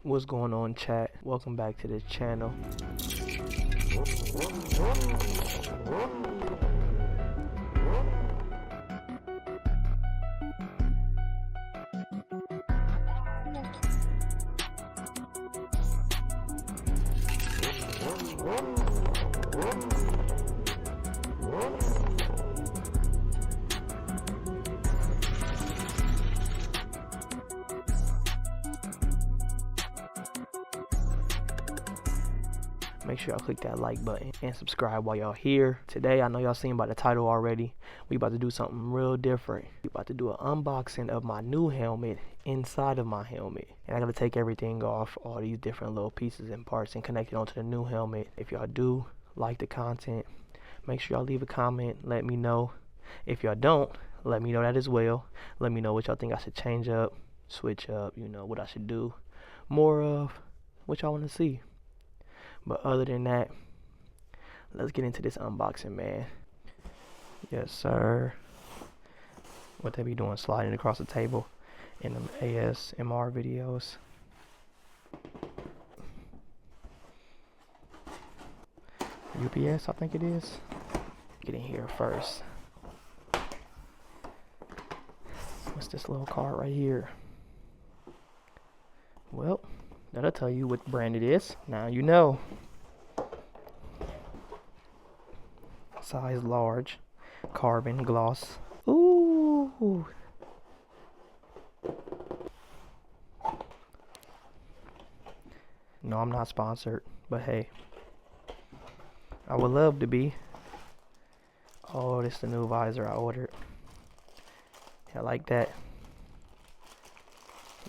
What's going on, chat? Welcome back to the channel. Make sure y'all click that like button and subscribe while y'all here. Today, I know y'all seen by the title already, we about to do something real different. We about to do an unboxing of my new helmet inside of my helmet. And I gotta take everything off, all these different little pieces and parts, and connect it onto the new helmet. If y'all do like the content, make sure y'all leave a comment, let me know. If y'all don't, let me know that as well. Let me know what y'all think I should change up, switch up, you know, what I should do more of, what y'all wanna see. But other than that, let's get into this unboxing, man. Yes, sir. What they be doing, sliding across the table in them ASMR videos. UPS, I think it is. Get in here first. What's this little card right here? Well, that'll tell you what brand it is. Now you know. Size large, carbon gloss. Ooh. No, I'm not sponsored, but hey, I would love to be. Oh, this is the new visor I ordered. Yeah, I like that.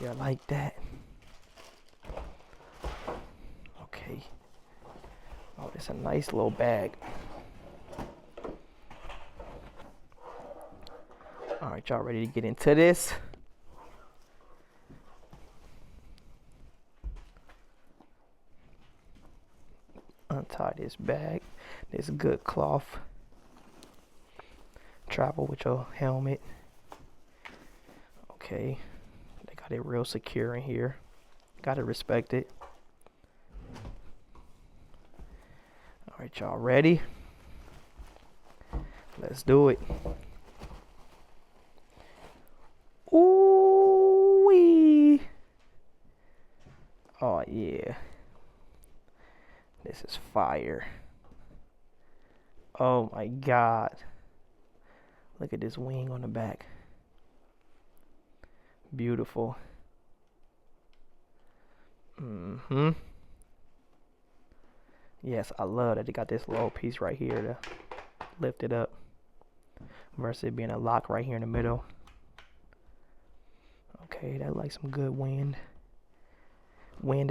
Yeah, I like that. Okay. Oh, it's a nice little bag. Alright, y'all ready to get into this? Untie this bag. This good cloth. Travel with your helmet. Okay. They got it real secure in here. Gotta respect it. Alright, y'all ready? Let's do it. Ooh-wee. Oh yeah. This is fire. Oh my god. Look at this wing on the back. Beautiful. Yes, I love that they got this little piece right here to lift it up versus it being a lock right here in the middle. Okay, that like some good wind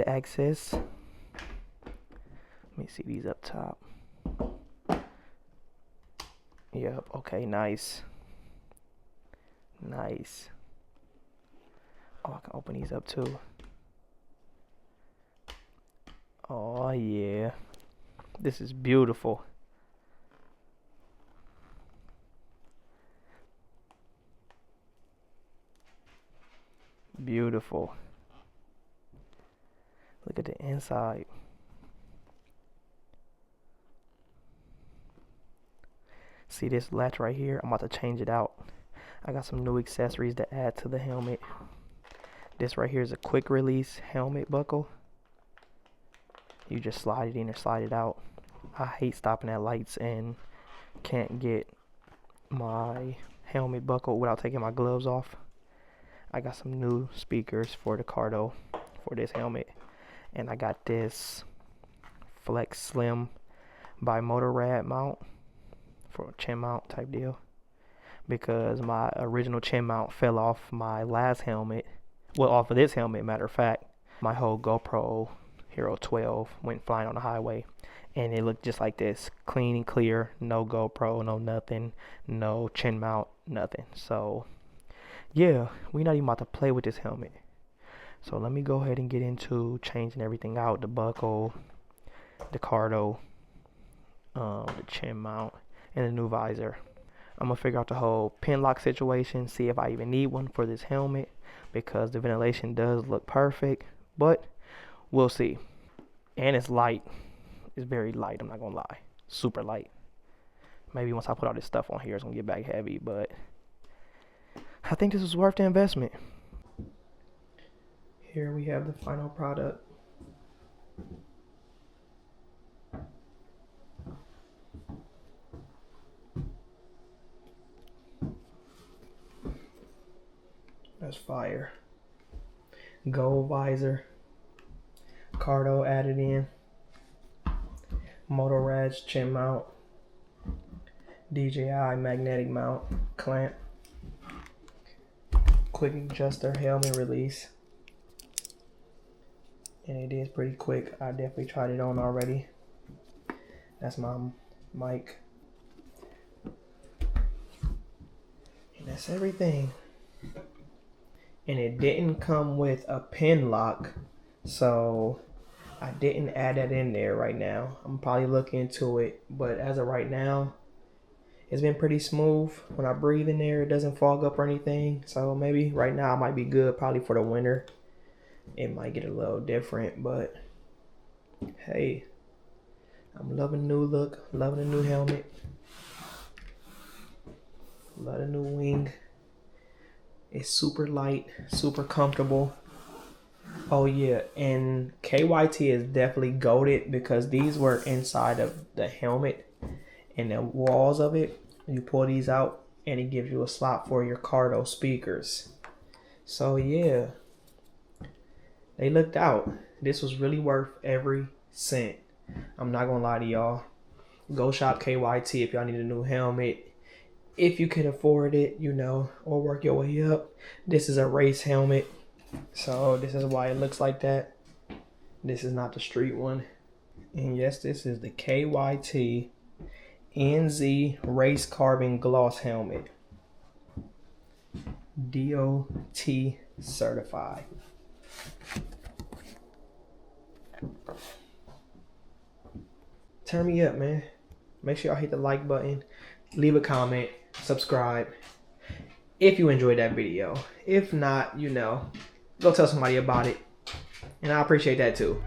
access. Let me see these up top. Yep, okay, nice. Nice. Oh, I can open these up too. Oh yeah. This is beautiful. Beautiful. Look at the inside. See this latch right here? I'm about to change it out. I got some new accessories to add to the helmet. This right here is a quick release helmet buckle. You just slide it in or slide it out. I hate stopping at lights and can't get my helmet buckle without taking my gloves off. I got some new speakers for the Cardo for this helmet. And I got this Flex Slim by Motorrad mount for a chin mount type deal. Because my original chin mount fell off my last helmet. Well, off of this helmet, matter of fact. My whole GoPro Hero 12 went flying on the highway. And it looked just like this. Clean and clear. No GoPro, no nothing. No chin mount, nothing. So yeah, we're not even about to play with this helmet. So let me go ahead and get into changing everything out. The buckle, the Cardo, the chin mount, and the new visor. I'm going to figure out the whole pin lock situation, see if I even need one for this helmet, because the ventilation does look perfect. But We'll see. And it's light. It's very light, I'm not gonna lie. Super light. Maybe once I put all this stuff on here, it's gonna get back heavy, but I think this is worth the investment. Here we have the final product. That's fire. Gold visor. Cardo added in. Motorrad chin mount. DJI magnetic mount clamp. Quick adjuster helmet release. And it is pretty quick. I definitely tried it on already. That's my mic. And that's everything. And it didn't come with a pin lock, so I didn't add that in there right now. I'm probably looking into it, but as of right now, it's been pretty smooth. When I breathe in there, it doesn't fog up or anything. So maybe right now I might be good, probably for the winter. It might get a little different, but hey, I'm loving the new look, loving the new helmet, love the new wing. It's super light, super comfortable. Oh yeah, and KYT is definitely goated because these were inside of the helmet and the walls of it. You pull these out and it gives you a slot for your Cardo speakers. So yeah, they looked out. This was really worth every cent. I'm not gonna lie to y'all. Go shop KYT if y'all need a new helmet. If you can afford it, you know, or work your way up. This is a race helmet, so this is why it looks like that. This is not the street one. And yes, this is the KYT NZ Race Carbon Gloss Helmet. DOT certified. Turn me up, man. Make sure y'all hit the like button. Leave a comment. Subscribe if you enjoyed that video. If not, you know, go tell somebody about it. And I appreciate that too.